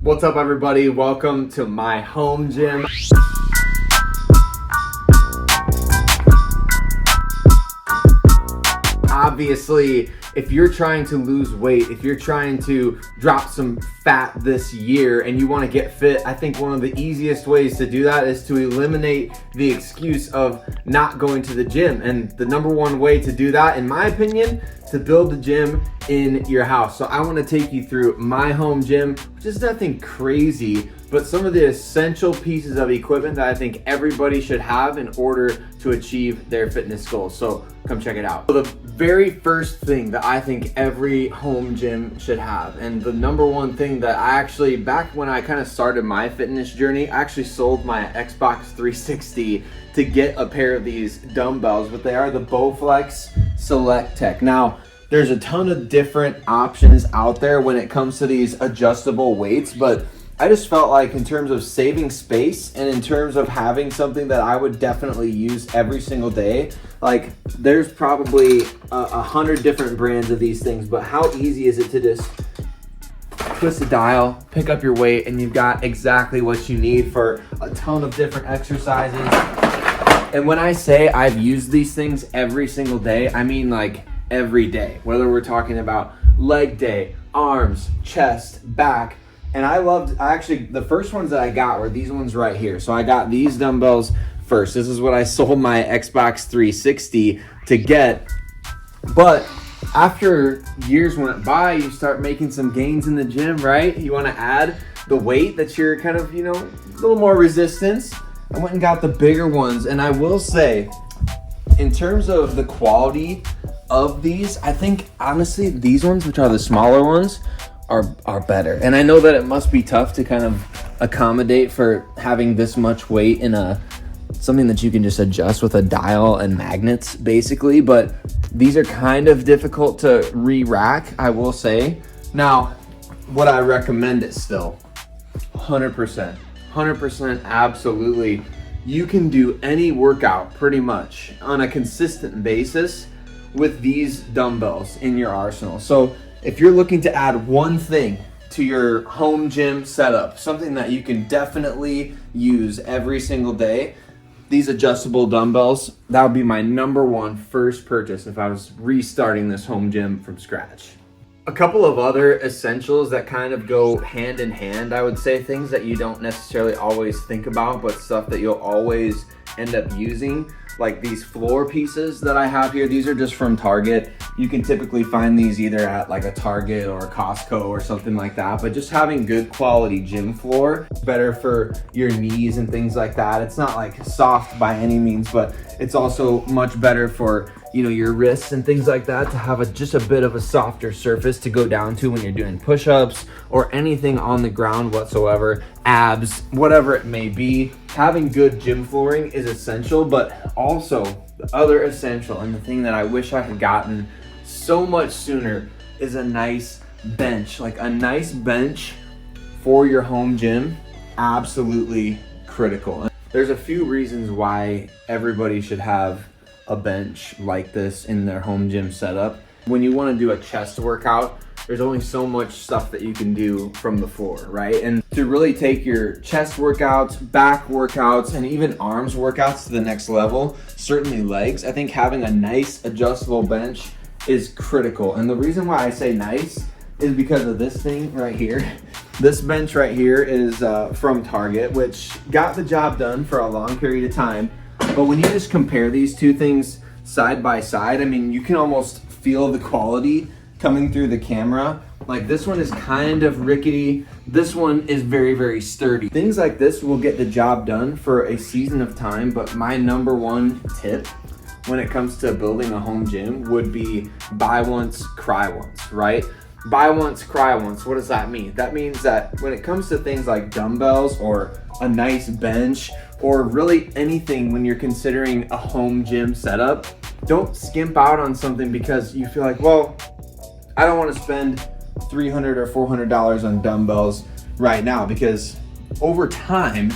What's up, everybody? Welcome to my home gym. Obviously, if you're trying to lose weight, if you're trying to drop some fat this year and you want to get fit, I think one of the easiest ways to do that is to eliminate the excuse of not going to the gym. And the number one way to do that, in my opinion, to build a gym in your house. So I want to take you through my home gym, which is nothing crazy, but some of the essential pieces of equipment that I think everybody should have in order to achieve their fitness goals. So come check it out. So the very first thing that I think every home gym should have, and the number one thing that I actually, back when I kind of started my fitness journey, I actually sold my Xbox 360 to get a pair of these dumbbells, but they are the Bowflex Select Tech. Now, there's a ton of different options out there when it comes to these adjustable weights, but I just felt like in terms of saving space and in terms of having something that I would definitely use every single day, like there's probably 100 different brands of these things, but how easy is it to just twist a dial, pick up your weight, and you've got exactly what you need for a ton of different exercises. And when I say I've used these things every single day, I mean like every day, whether we're talking about leg day, arms, chest, back. And actually, the first ones that I got were these ones right here. So I got these dumbbells first. This is what I sold my Xbox 360 to get. But after years went by, you start making some gains in the gym, right? You want to add the weight that you're kind of, a little more resistance. I went and got the bigger ones. And I will say, in terms of the quality of these, I think, honestly, these ones, which are the smaller ones, are better. And I know that it must be tough to kind of accommodate for having this much weight in something that you can just adjust with a dial and magnets, basically, but these are kind of difficult to re-rack, I will say. Now, what I recommend it still, 100%, absolutely. You can do any workout pretty much on a consistent basis with these dumbbells in your arsenal. So if you're looking to add one thing to your home gym setup, something that you can definitely use every single day, these adjustable dumbbells, that would be my number one first purchase if I was restarting this home gym from scratch. A couple of other essentials that kind of go hand in hand, I would say, things that you don't necessarily always think about, but stuff that you'll always end up using, like these floor pieces that I have here. These are just from Target. You can typically find these either at like a Target or a Costco or something like that, but just having good quality gym floor, better for your knees and things like that. It's not like soft by any means, but it's also much better for your wrists and things like that, to have just a bit of a softer surface to go down to when you're doing push-ups or anything on the ground whatsoever, abs, whatever it may be. Having good gym flooring is essential, but also the other essential, and the thing that I wish I had gotten so much sooner, is a nice bench. Like a nice bench for your home gym, absolutely critical. There's a few reasons why everybody should have a bench like this in their home gym setup. When you want to do a chest workout, there's only so much stuff that you can do from the floor, right? And to really take your chest workouts, back workouts, and even arms workouts to the next level, certainly legs, I think having a nice adjustable bench is critical. And the reason why I say nice is because of this thing right here. This bench right here is from Target, which got the job done for a long period of time. But when you just compare these two things side by side, I mean, you can almost feel the quality coming through the camera. Like this one is kind of rickety. This one is very, very sturdy. Things like this will get the job done for a season of time, but my number one tip when it comes to building a home gym would be buy once, cry once, right? Buy once, cry once. What does that mean? That means that when it comes to things like dumbbells or a nice bench, or really anything when you're considering a home gym setup, don't skimp out on something because you feel like, well, I don't want to spend $300 or $400 on dumbbells right now, because over time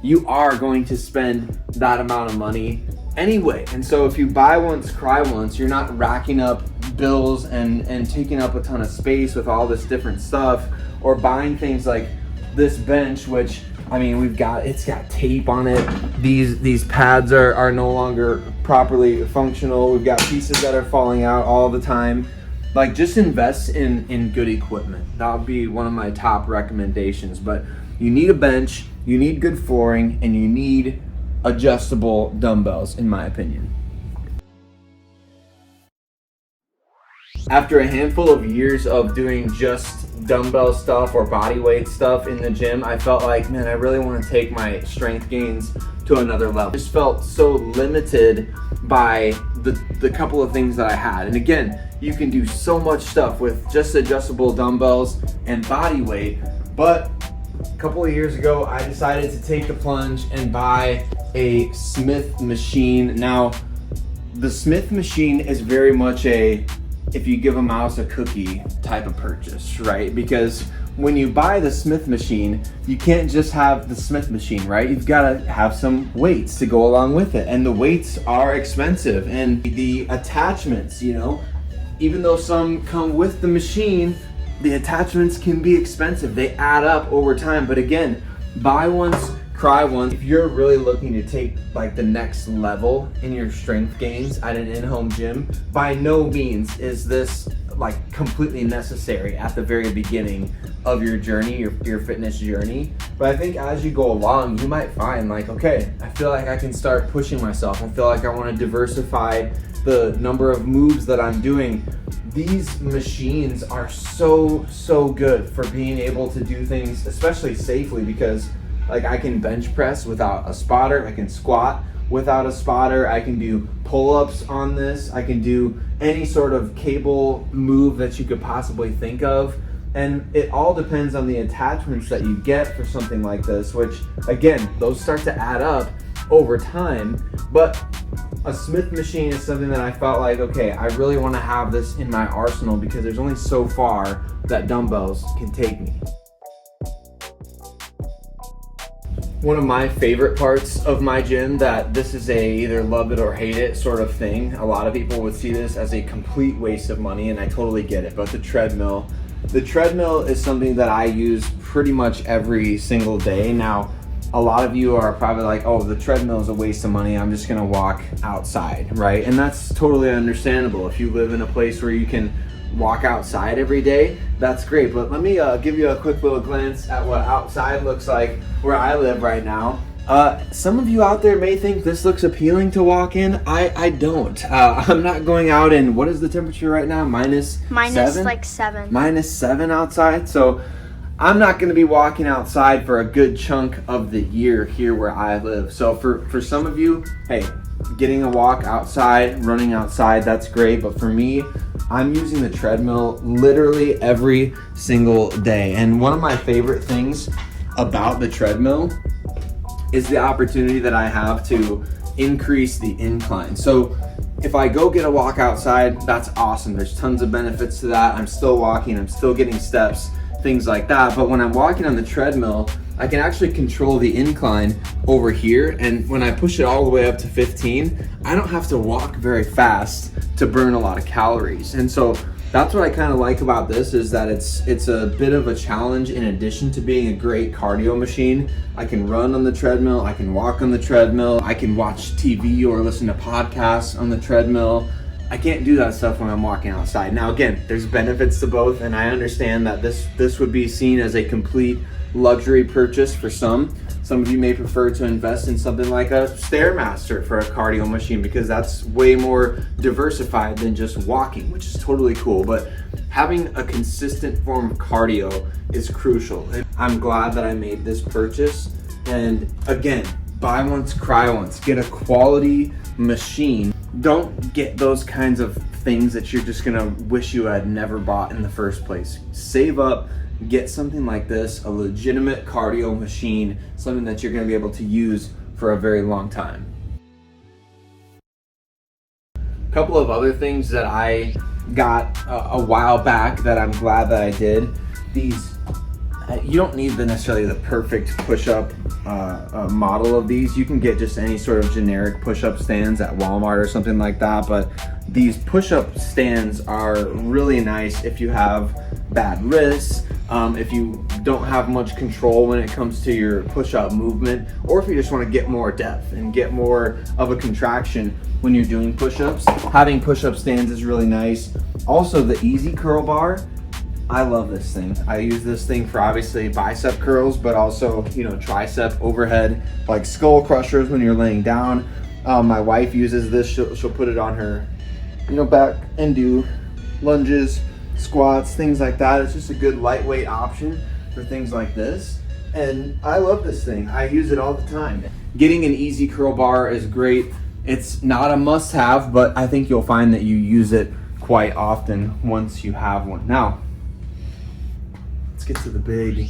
you are going to spend that amount of money anyway. And so if you buy once, cry once, you're not racking up bills and taking up a ton of space with all this different stuff, or buying things like this bench, which I mean, it's got tape on it. These pads are no longer properly functional. We've got pieces that are falling out all the time. Like, just invest in good equipment. That would be one of my top recommendations. But you need a bench, you need good flooring, and you need adjustable dumbbells, in my opinion. After a handful of years of doing just dumbbell stuff or body weight stuff in the gym, I felt like, man, I really want to take my strength gains to another level. I just felt so limited by the couple of things that I had. And again, you can do so much stuff with just adjustable dumbbells and body weight. But a couple of years ago, I decided to take the plunge and buy a Smith machine. Now, the Smith machine is very much a if you give a mouse a cookie type of purchase, right? Because when you buy the Smith machine, you can't just have the Smith machine, right? You've got to have some weights to go along with it. And the weights are expensive. And the attachments, you know, even though some come with the machine, the attachments can be expensive. They add up over time. But again, buy once, cry once. If you're really looking to take like the next level in your strength gains at an in-home gym, by no means is this like completely necessary at the very beginning of your journey, your fitness journey. But I think as you go along, you might find like, okay, I feel like I can start pushing myself. I feel like I want to diversify the number of moves that I'm doing. These machines are so good for being able to do things, especially safely, because like I can bench press without a spotter, I can squat without a spotter, I can do pull-ups on this, I can do any sort of cable move that you could possibly think of. And it all depends on the attachments that you get for something like this, which again, those start to add up over time. But a Smith machine is something that I felt like, okay, I really want to have this in my arsenal because there's only so far that dumbbells can take me. One of my favorite parts of my gym, that this is a either love it or hate it sort of thing. A lot of people would see this as a complete waste of money, and I totally get it, but the treadmill. The treadmill is something that I use pretty much every single day. Now, a lot of you are probably like, oh, the treadmill is a waste of money, I'm just gonna walk outside, right? And that's totally understandable. If you live in a place where you can walk outside every day, that's great. But let me give you a quick little glance at what outside looks like where I live right now. Some of you out there may think this looks appealing to walk in. I don't. I'm not going out in, what is the temperature right now? Minus seven? Like 7. -7 outside. So I'm not going to be walking outside for a good chunk of the year here where I live. So for some of you, hey, getting a walk outside, running outside, that's great. But for me, I'm using the treadmill literally every single day. And one of my favorite things about the treadmill is the opportunity that I have to increase the incline. So if I go get a walk outside, that's awesome. There's tons of benefits to that. I'm still walking, I'm still getting steps, things like that. But when I'm walking on the treadmill, I can actually control the incline over here. And when I push it all the way up to 15, I don't have to walk very fast to burn a lot of calories. And so that's what I kind of like about this, is that it's a bit of a challenge in addition to being a great cardio machine. I can run on the treadmill, I can walk on the treadmill, I can watch TV or listen to podcasts on the treadmill. I can't do that stuff when I'm walking outside. Now again, there's benefits to both, and I understand that this would be seen as a complete luxury purchase for some. Some of you may prefer to invest in something like a Stairmaster for a cardio machine, because that's way more diversified than just walking, which is totally cool. But having a consistent form of cardio is crucial. I'm glad that I made this purchase. And again, buy once, cry once. Get a quality machine. Don't get those kinds of things that you're just gonna wish you had never bought in the first place. Save up, get something like this, a legitimate cardio machine, something that you're gonna be able to use for a very long time. A couple of other things that I got a while back that I'm glad that I did. These, you don't need necessarily the perfect push-up model of these. You can get just any sort of generic push-up stands at Walmart or something like that, but these push-up stands are really nice if you have bad wrists, if you don't have much control when it comes to your push-up movement, or if you just want to get more depth and get more of a contraction when you're doing push-ups, having push-up stands is really nice. Also, the easy curl bar, I love this thing. I use this thing for obviously bicep curls, but also, you know, tricep overhead, like skull crushers when you're laying down. My wife uses this. She'll put it on her, you know, back and do lunges, squats, things like that. It's just a good lightweight option for things like this. And I love this thing. I use it all the time. Getting an easy curl bar is great. It's not a must-have, but I think you'll find that you use it quite often once you have one. Now, let's get to the big,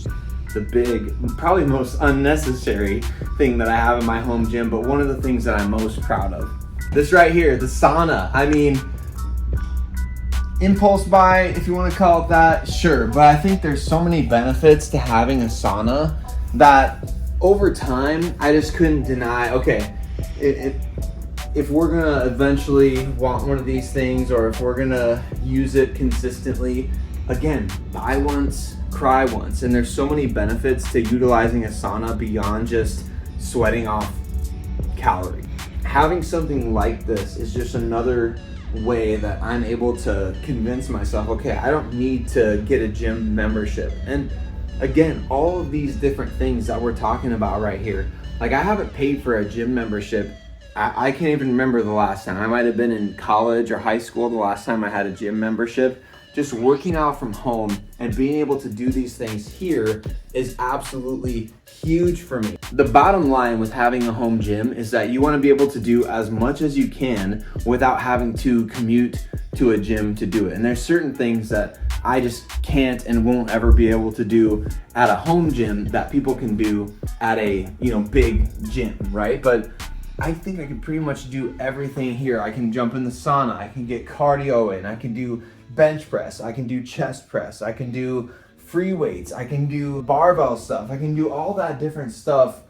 probably most unnecessary thing that I have in my home gym, but one of the things that I'm most proud of. This right here, the sauna. I mean, impulse buy, if you want to call it that, sure, but I think there's so many benefits to having a sauna that over time, I just couldn't deny, okay, if we're gonna eventually want one of these things, or if we're gonna use it consistently, again, buy once, cry once. And there's so many benefits to utilizing a sauna beyond just sweating off calories. Having something like this is just another way that I'm able to convince myself, okay, I don't need to get a gym membership. And again, all of these different things that we're talking about right here, like I haven't paid for a gym membership. I can't even remember the last time. I might have been in college or high school the last time I had a gym membership. Just working out from home and being able to do these things here is absolutely huge for me. The bottom line with having a home gym is that you want to be able to do as much as you can without having to commute to a gym to do it. And there's certain things that I just can't and won't ever be able to do at a home gym that people can do at a, you know, big gym, right? But I think I can pretty much do everything here. I can jump in the sauna, I can get cardio in, I can do bench press, I can do chest press, I can do free weights, I can do barbell stuff, I can do all that different stuff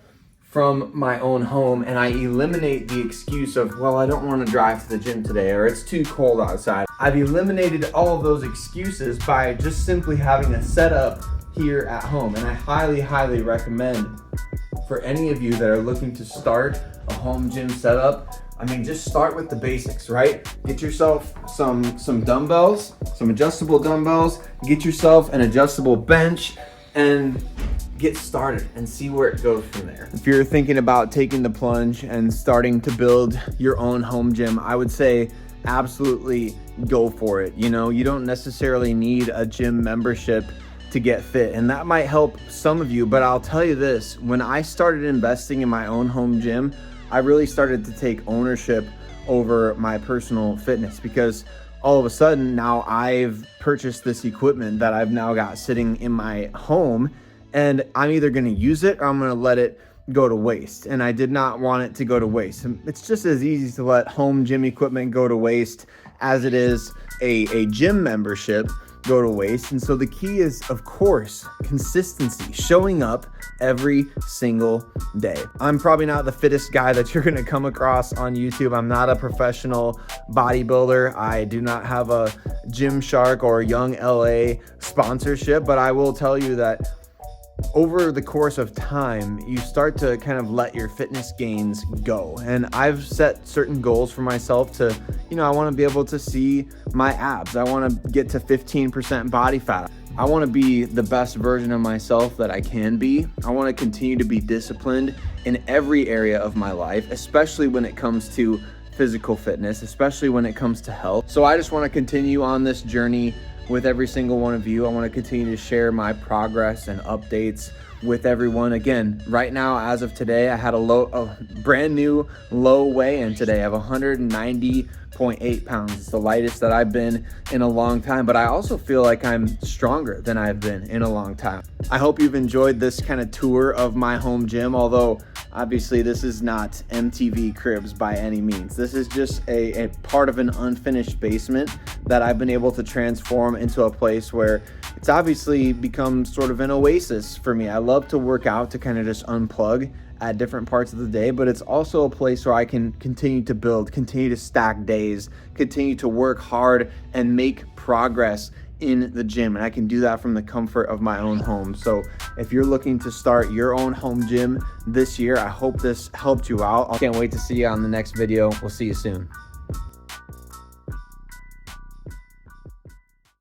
from my own home, and I eliminate the excuse of, well, I don't want to drive to the gym today, or it's too cold outside. I've eliminated all of those excuses by just simply having a setup here at home, and I highly, highly recommend for any of you that are looking to start a home gym setup, I mean, just start with the basics, right? Get yourself some dumbbells, some adjustable dumbbells, get yourself an adjustable bench, and get started and see where it goes from there. If you're thinking about taking the plunge and starting to build your own home gym, I would say absolutely go for it. You know, you don't necessarily need a gym membership to get fit, and that might help some of you, but I'll tell you this, when I started investing in my own home gym, I really started to take ownership over my personal fitness, because all of a sudden now I've purchased this equipment that I've now got sitting in my home, and I'm either going to use it or I'm going to let it go to waste. And I did not want it to go to waste. And it's just as easy to let home gym equipment go to waste as it is a gym membership go to waste. And so the key is, of course, consistency, showing up every single day. I'm probably not the fittest guy that you're going to come across on YouTube. I'm not a professional bodybuilder. I do not have a Gymshark or Young LA sponsorship, but I will tell you that over the course of time, you start to kind of let your fitness gains go. And I've set certain goals for myself to, you know, I want to be able to see my abs. I want to get to 15% body fat. I want to be the best version of myself that I can be. I want to continue to be disciplined in every area of my life, especially when it comes to physical fitness, especially when it comes to health. So I just want to continue on this journey with every single one of you. I want to continue to share my progress and updates with everyone. Again, right now, as of today, I had a brand new low weigh-in today. I have 190.8 pounds. It's the lightest that I've been in a long time, but I also feel like I'm stronger than I've been in a long time. I hope you've enjoyed this kind of tour of my home gym, although obviously this is not MTV Cribs by any means. This is just a part of an unfinished basement that I've been able to transform into a place where it's obviously become sort of an oasis for me. I love to work out to kind of just unplug at different parts of the day, but it's also a place where I can continue to build, continue to stack days, continue to work hard and make progress in the gym, and I can do that from the comfort of my own home. So if you're looking to start your own home gym this year, I hope this helped you out. I can't wait to see you on the next video. We'll see you soon.